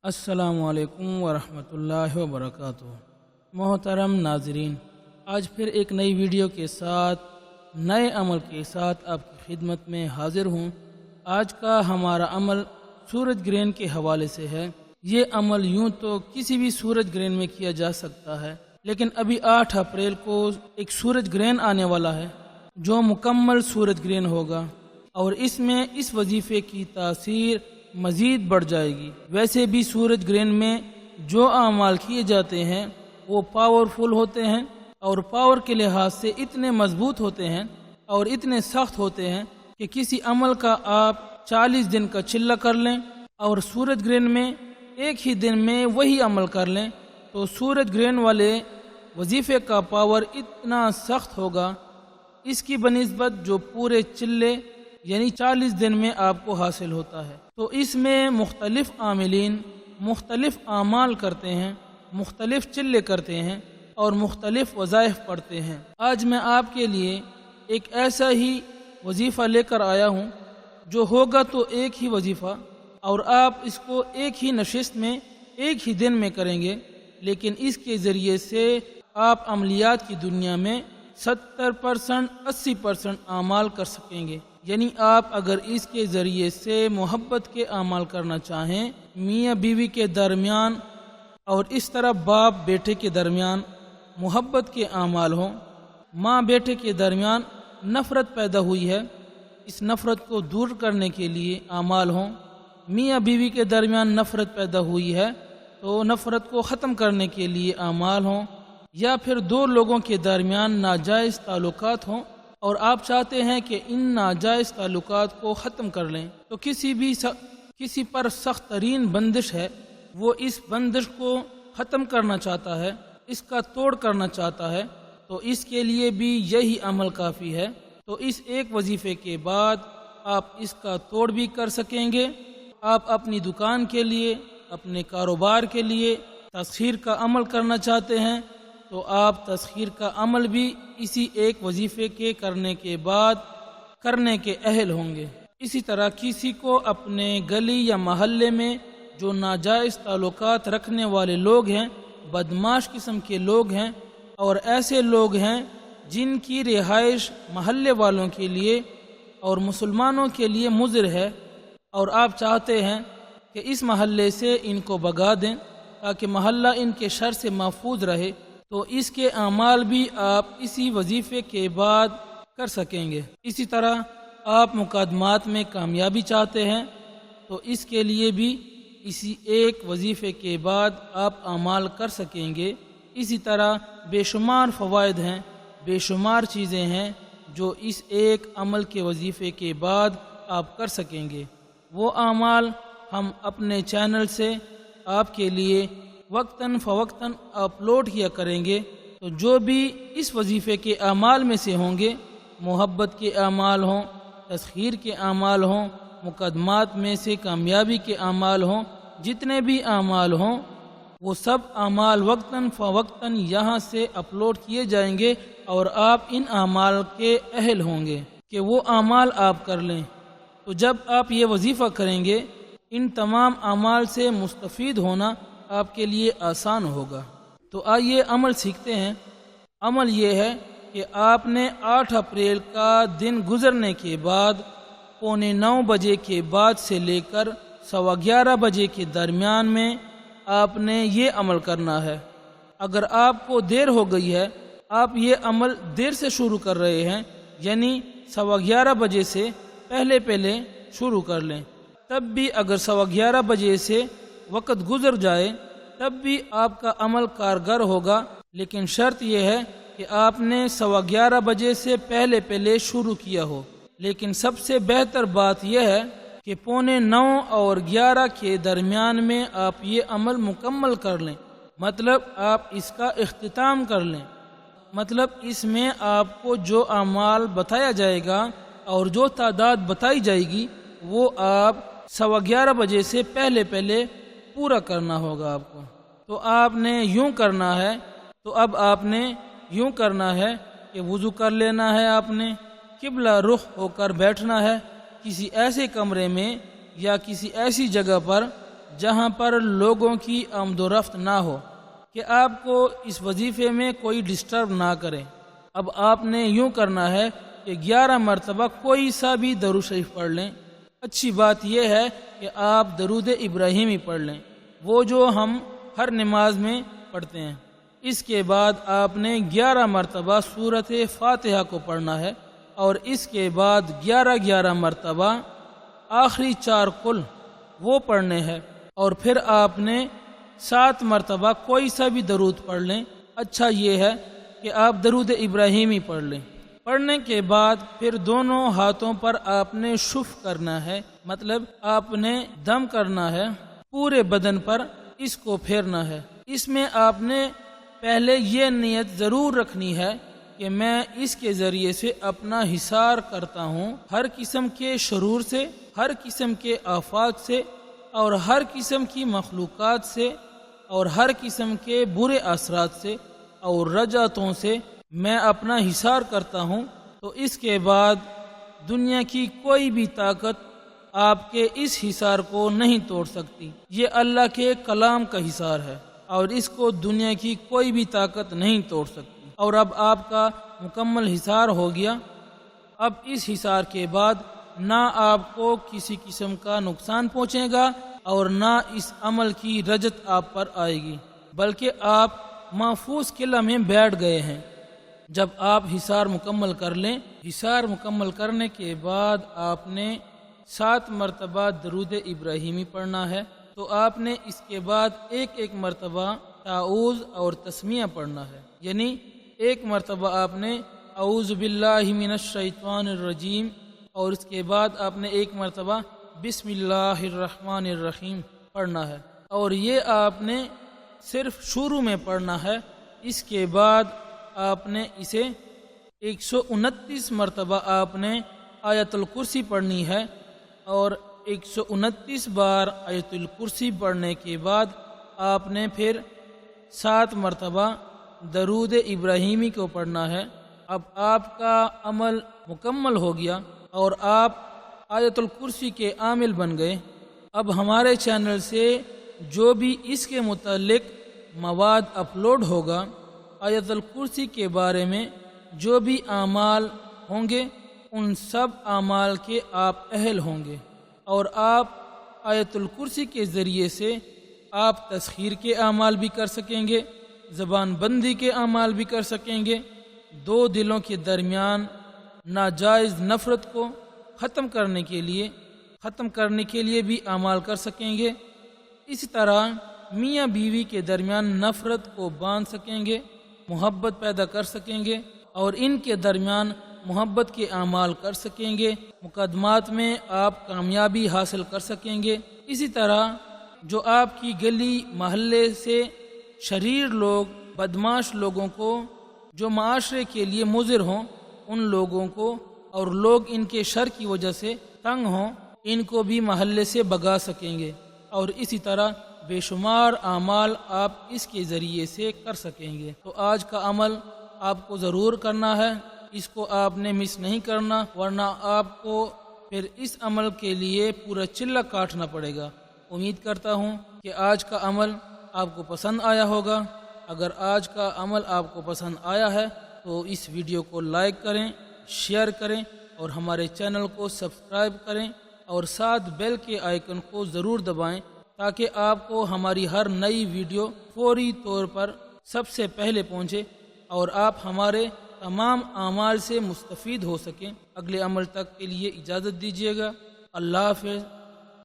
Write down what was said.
السلام علیکم ورحمۃ اللہ وبرکاتہ۔ محترم ناظرین، آج پھر ایک نئی ویڈیو کے ساتھ نئے عمل کے ساتھ آپ کی خدمت میں حاضر ہوں۔ آج کا ہمارا عمل سورج گرہن کے حوالے سے ہے۔ یہ عمل یوں تو کسی بھی سورج گرہن میں کیا جا سکتا ہے، لیکن ابھی 8 اپریل کو ایک سورج گرہن آنے والا ہے جو مکمل سورج گرہن ہوگا، اور اس میں اس وظیفے کی تاثیر مزید بڑھ جائے گی۔ ویسے بھی سورج گرہن میں جو اعمال کیے جاتے ہیں وہ پاورفل ہوتے ہیں، اور پاور کے لحاظ سے اتنے مضبوط ہوتے ہیں اور اتنے سخت ہوتے ہیں کہ کسی عمل کا آپ 40 دن کا چلہ کر لیں اور سورج گرہن میں ایک ہی دن میں وہی عمل کر لیں تو سورج گرہن والے وظیفے کا پاور اتنا سخت ہوگا اس کی بنسبت جو پورے چلے یعنی 40 دن میں آپ کو حاصل ہوتا ہے۔ تو اس میں مختلف عاملین مختلف اعمال کرتے ہیں، مختلف چلے کرتے ہیں اور مختلف وظائف پڑھتے ہیں۔ آج میں آپ کے لیے ایک ایسا ہی وظیفہ لے کر آیا ہوں جو ہوگا تو ایک ہی وظیفہ، اور آپ اس کو ایک ہی نشست میں ایک ہی دن میں کریں گے، لیکن اس کے ذریعے سے آپ عملیات کی دنیا میں 70% 80% اعمال کر سکیں گے۔ یعنی آپ اگر اس کے ذریعے سے محبت کے اعمال کرنا چاہیں، میاں بیوی کے درمیان اور اس طرح باپ بیٹے کے درمیان محبت کے اعمال ہوں، ماں بیٹے کے درمیان نفرت پیدا ہوئی ہے، اس نفرت کو دور کرنے کے لیے اعمال ہوں، میاں بیوی کے درمیان نفرت پیدا ہوئی ہے تو نفرت کو ختم کرنے کے لیے اعمال ہوں، یا پھر دو لوگوں کے درمیان ناجائز تعلقات ہوں اور آپ چاہتے ہیں کہ ان ناجائز تعلقات کو ختم کر لیں، تو کسی پر سخت ترین بندش ہے، وہ اس بندش کو ختم کرنا چاہتا ہے، اس کا توڑ کرنا چاہتا ہے، تو اس کے لیے بھی یہی عمل کافی ہے۔ تو اس ایک وظیفے کے بعد آپ اس کا توڑ بھی کر سکیں گے۔ آپ اپنی دکان کے لیے، اپنے کاروبار کے لیے تسخیر کا عمل کرنا چاہتے ہیں تو آپ تسخیر کا عمل بھی اسی ایک وظیفے کے کرنے کے بعد کرنے کے اہل ہوں گے۔ اسی طرح کسی کو اپنے گلی یا محلے میں جو ناجائز تعلقات رکھنے والے لوگ ہیں، بدمعاش قسم کے لوگ ہیں، اور ایسے لوگ ہیں جن کی رہائش محلے والوں کے لیے اور مسلمانوں کے لیے مضر ہے، اور آپ چاہتے ہیں کہ اس محلے سے ان کو بھگا دیں تاکہ محلہ ان کے شر سے محفوظ رہے، تو اس کے اعمال بھی آپ اسی وظیفے کے بعد کر سکیں گے۔ اسی طرح آپ مقدمات میں کامیابی چاہتے ہیں تو اس کے لیے بھی اسی ایک وظیفے کے بعد آپ اعمال کر سکیں گے۔ اسی طرح بے شمار فوائد ہیں، بے شمار چیزیں ہیں جو اس ایک عمل کے وظیفے کے بعد آپ کر سکیں گے۔ وہ اعمال ہم اپنے چینل سے آپ کے لیے وقتاً فوقتاً اپلوڈ کیا کریں گے، تو جو بھی اس وظیفے کے اعمال میں سے ہوں گے، محبت کے اعمال ہوں، تسخیر کے اعمال ہوں، مقدمات میں سے کامیابی کے اعمال ہوں، جتنے بھی اعمال ہوں وہ سب اعمال وقتاً فوقتاً یہاں سے اپلوڈ کیے جائیں گے، اور آپ ان اعمال کے اہل ہوں گے کہ وہ اعمال آپ کر لیں۔ تو جب آپ یہ وظیفہ کریں گے، ان تمام اعمال سے مستفید ہونا آپ کے لیے آسان ہوگا۔ تو آئیے عمل سیکھتے ہیں۔ عمل یہ ہے کہ آپ نے 8 اپریل کا دن گزرنے کے بعد 9:15 بجے کے بعد سے لے کر 11:15 بجے کے درمیان میں آپ نے یہ عمل کرنا ہے۔ اگر آپ کو دیر ہو گئی ہے، آپ یہ عمل دیر سے شروع کر رہے ہیں، یعنی 11:15 بجے سے پہلے شروع کر لیں، تب بھی اگر 11:15 بجے سے وقت گزر جائے تب بھی آپ کا عمل کارگر ہوگا، لیکن شرط یہ ہے کہ آپ نے 11:15 بجے سے پہلے شروع کیا ہو۔ لیکن سب سے بہتر بات یہ ہے کہ 9:15 اور 11 کے درمیان میں آپ یہ عمل مکمل کر لیں، مطلب آپ اس کا اختتام کر لیں، مطلب اس میں آپ کو جو اعمال بتایا جائے گا اور جو تعداد بتائی جائے گی وہ آپ 11:15 بجے سے پہلے پورا کرنا ہوگا آپ کو۔ تو آپ نے یوں کرنا ہے، تو اب آپ نے یوں کرنا ہے کہ وضو کر لینا ہے، آپ نے قبلہ رخ ہو کر بیٹھنا ہے کسی ایسے کمرے میں یا کسی ایسی جگہ پر جہاں پر لوگوں کی آمد و رفت نہ ہو کہ آپ کو اس وظیفے میں کوئی ڈسٹرب نہ کرے۔ اب آپ نے یوں کرنا ہے کہ 11 مرتبہ کوئی سا بھی درود شریف پڑھ لیں۔ اچھی بات یہ ہے کہ آپ درود ابراہیمی پڑھ لیں، وہ جو ہم ہر نماز میں پڑھتے ہیں۔ اس کے بعد آپ نے 11 مرتبہ سورۃ فاتحہ کو پڑھنا ہے، اور اس کے بعد 11 مرتبہ آخری 4 قل وہ پڑھنے ہیں، اور پھر آپ نے 7 مرتبہ کوئی سا بھی درود پڑھ لیں۔ اچھا یہ ہے کہ آپ درود ابراہیمی پڑھ لیں۔ پڑھنے کے بعد پھر دونوں ہاتھوں پر آپ نے شف کرنا ہے، مطلب آپ نے دم کرنا ہے، پورے بدن پر اس کو پھیرنا ہے۔ اس میں آپ نے پہلے یہ نیت ضرور رکھنی ہے کہ میں اس کے ذریعے سے اپنا حصار کرتا ہوں ہر قسم کے شرور سے، ہر قسم کے آفات سے، اور ہر قسم کی مخلوقات سے، اور ہر قسم کے برے اثرات سے اور رجعتوں سے میں اپنا حصار کرتا ہوں۔ تو اس کے بعد دنیا کی کوئی بھی طاقت آپ کے اس حصار کو نہیں توڑ سکتی۔ یہ اللہ کے کلام کا حصار ہے، اور اس کو دنیا کی کوئی بھی طاقت نہیں توڑ سکتی۔ اور اب آپ کا مکمل حصار ہو گیا۔ اب اس حصار کے بعد نہ آپ کو کسی قسم کا نقصان پہنچے گا، اور نہ اس عمل کی رجت آپ پر آئے گی، بلکہ آپ محفوظ قلعہ میں بیٹھ گئے ہیں۔ جب آپ حصار مکمل کر لیں، حصار مکمل کرنے کے بعد آپ نے 7 مرتبہ درود ابراہیمی پڑھنا ہے، تو آپ نے اس کے بعد ایک مرتبہ تعوذ اور تسمیہ پڑھنا ہے، یعنی ایک مرتبہ آپ نے اعوذ باللہ من الشیطان الرجیم، اور اس کے بعد آپ نے ایک مرتبہ بسم اللہ الرحمن الرحیم پڑھنا ہے، اور یہ آپ نے صرف شروع میں پڑھنا ہے۔ اس کے بعد آپ نے اسے 129 مرتبہ آپ نے آیت الکرسی پڑھنی ہے، اور 129 بار آیت الکرسی پڑھنے کے بعد آپ نے پھر 7 مرتبہ درود ابراہیمی کو پڑھنا ہے۔ اب آپ کا عمل مکمل ہو گیا، اور آپ آیت الکرسی کے عامل بن گئے۔ اب ہمارے چینل سے جو بھی اس کے متعلق مواد اپلوڈ ہوگا، آیت الکرسی کے بارے میں جو بھی اعمال ہوں گے، ان سب اعمال کے آپ اہل ہوں گے، اور آپ آیت الکرسی کے ذریعے سے آپ تسخیر کے اعمال بھی کر سکیں گے، زبان بندی کے اعمال بھی کر سکیں گے، دو دلوں کے درمیان ناجائز نفرت کو ختم کرنے کے لیے بھی اعمال کر سکیں گے۔ اسی طرح میاں بیوی کے درمیان نفرت کو باندھ سکیں گے، محبت پیدا کر سکیں گے، اور ان کے درمیان محبت کے اعمال کر سکیں گے، مقدمات میں آپ کامیابی حاصل کر سکیں گے۔ اسی طرح جو آپ کی گلی محلے سے شریر لوگ، بدماش لوگوں کو، جو معاشرے کے لیے مضر ہوں، ان لوگوں کو، اور لوگ ان کے شر کی وجہ سے تنگ ہوں، ان کو بھی محلے سے بھگا سکیں گے، اور اسی طرح بے شمار اعمال آپ اس کے ذریعے سے کر سکیں گے۔ تو آج کا عمل آپ کو ضرور کرنا ہے، اس کو آپ نے مس نہیں کرنا، ورنہ آپ کو پھر اس عمل کے لیے پورا چلہ کاٹنا پڑے گا۔ امید کرتا ہوں کہ آج کا عمل آپ کو پسند آیا ہوگا۔ اگر آج کا عمل آپ کو پسند آیا ہے تو اس ویڈیو کو لائک کریں، شیئر کریں، اور ہمارے چینل کو سبسکرائب کریں، اور ساتھ بیل کے آئیکن کو ضرور دبائیں تاکہ آپ کو ہماری ہر نئی ویڈیو فوری طور پر سب سے پہلے پہنچے، اور آپ ہمارے تمام اعمال سے مستفید ہو سکیں۔ اگلے عمل تک کے لیے اجازت دیجیے گا۔ اللہ حافظ۔